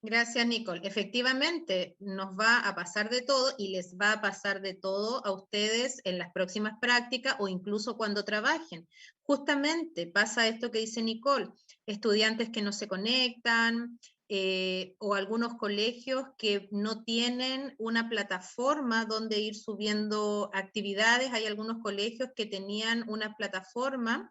Gracias, Nicole. Efectivamente, nos va a pasar de todo y les va a pasar de todo a ustedes en las próximas prácticas o incluso cuando trabajen. Justamente pasa esto que dice Nicole, estudiantes que no se conectan o algunos colegios que no tienen una plataforma donde ir subiendo actividades. Hay algunos colegios que tenían una plataforma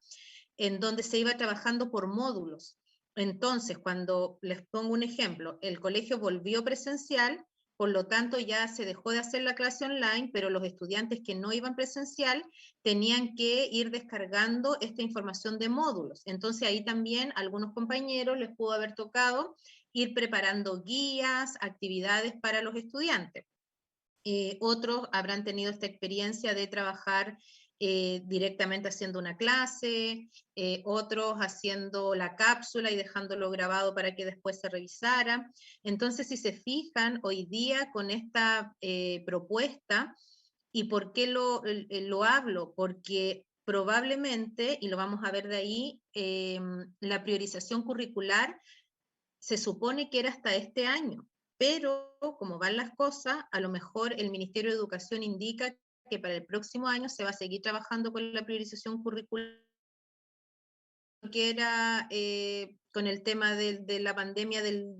en donde se iba trabajando por módulos. Entonces, cuando les pongo un ejemplo, el colegio volvió presencial, por lo tanto ya se dejó de hacer la clase online, pero los estudiantes que no iban presencial tenían que ir descargando esta información de módulos. Entonces ahí también a algunos compañeros les pudo haber tocado ir preparando guías, actividades para los estudiantes. Otros habrán tenido esta experiencia de trabajar directamente haciendo una clase, otros haciendo la cápsula y dejándolo grabado para que después se revisara. Entonces, si se fijan, hoy día con esta propuesta, ¿y por qué lo hablo? Porque probablemente, y lo vamos a ver de ahí, la priorización curricular se supone que era hasta este año, pero como van las cosas, a lo mejor el Ministerio de Educación indica que para el próximo año se va a seguir trabajando con la priorización curricular, que era con el tema de la pandemia del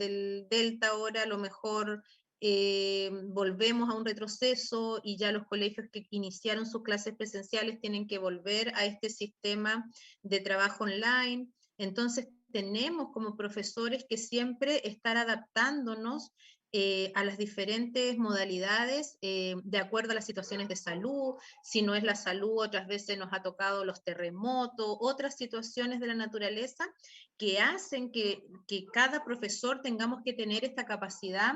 Delta, ahora a lo mejor volvemos a un retroceso y ya los colegios que iniciaron sus clases presenciales tienen que volver a este sistema de trabajo online. Entonces tenemos como profesores que siempre estar adaptándonos a las diferentes modalidades de acuerdo a las situaciones de salud. Si no es la salud, otras veces nos ha tocado los terremotos, otras situaciones de la naturaleza que hacen que cada profesor tengamos que tener esta capacidad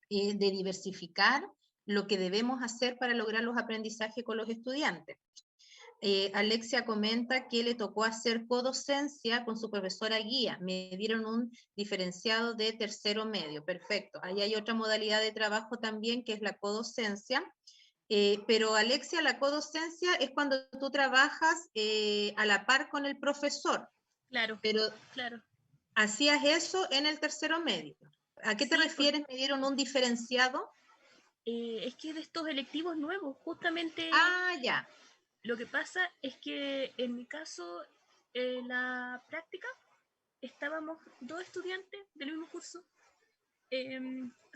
de diversificar lo que debemos hacer para lograr los aprendizajes con los estudiantes. Alexia comenta que le tocó hacer codocencia con su profesora guía. Me dieron un diferenciado de tercero medio. Perfecto. Ahí hay otra modalidad de trabajo también que es la codocencia. Pero Alexia, la codocencia es cuando tú trabajas a la par con el profesor. Claro, pero claro. ¿hacías eso en el tercero medio? ¿A qué te refieres? ¿Me dieron un diferenciado? Es que de estos electivos nuevos, justamente... Ah, ya. Lo que pasa es que en mi caso, en la práctica, estábamos 2 estudiantes del mismo curso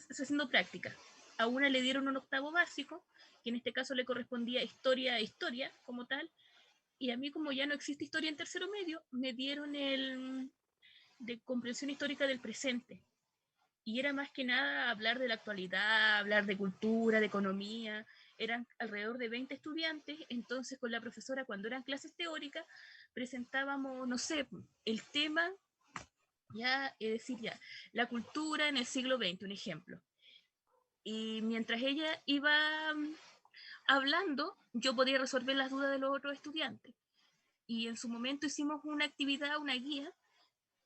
haciendo práctica. A una le dieron un octavo básico, que en este caso le correspondía historia como tal, y a mí, como ya no existe historia en tercero medio, me dieron el de comprensión histórica del presente. Y era más que nada hablar de la actualidad, hablar de cultura, de economía. Eran alrededor de 20 estudiantes, entonces con la profesora, cuando eran clases teóricas, presentábamos, no sé, el tema, ya, es decir, ya, la cultura en el siglo XX, un ejemplo. Y mientras ella iba hablando, yo podía resolver las dudas de los otros estudiantes. Y en su momento hicimos una actividad, una guía,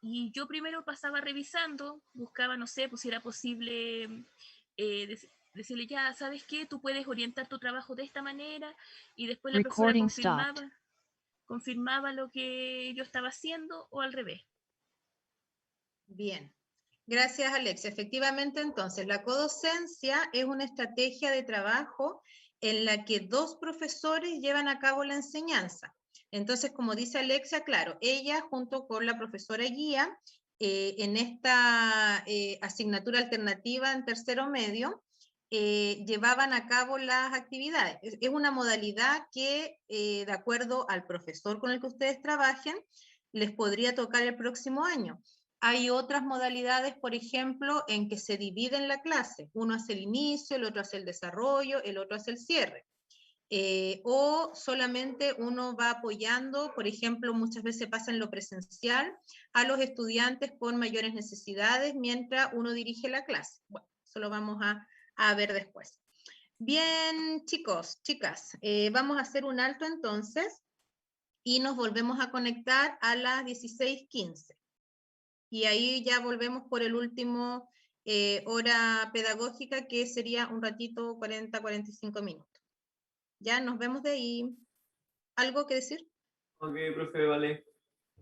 y yo primero pasaba revisando, buscaba, no sé, pues si era posible decirle, ya, ¿sabes qué? Tú puedes orientar tu trabajo de esta manera, y después la profesora confirmaba lo que yo estaba haciendo, o al revés. Bien. Gracias, Alexia. Efectivamente, entonces, la codocencia es una estrategia de trabajo en la que 2 profesores llevan a cabo la enseñanza. Entonces, como dice Alexia, claro, ella junto con la profesora guía, en esta asignatura alternativa en tercero medio, llevaban a cabo las actividades. Es una modalidad que, de acuerdo al profesor con el que ustedes trabajen, les podría tocar el próximo año. Hay otras modalidades, por ejemplo, en que se dividen la clase. Uno hace el inicio, el otro hace el desarrollo, el otro hace el cierre. O solamente uno va apoyando, por ejemplo, muchas veces pasa en lo presencial, a los estudiantes con mayores necesidades mientras uno dirige la clase. Bueno, eso lo vamos a ver después. Bien, chicos, chicas, vamos a hacer un alto entonces y nos volvemos a conectar a las 16:15. Y ahí ya volvemos por el último hora pedagógica, que sería un ratito, 40, 45 minutos. Ya nos vemos de ahí. ¿Algo que decir? Ok, profe, vale.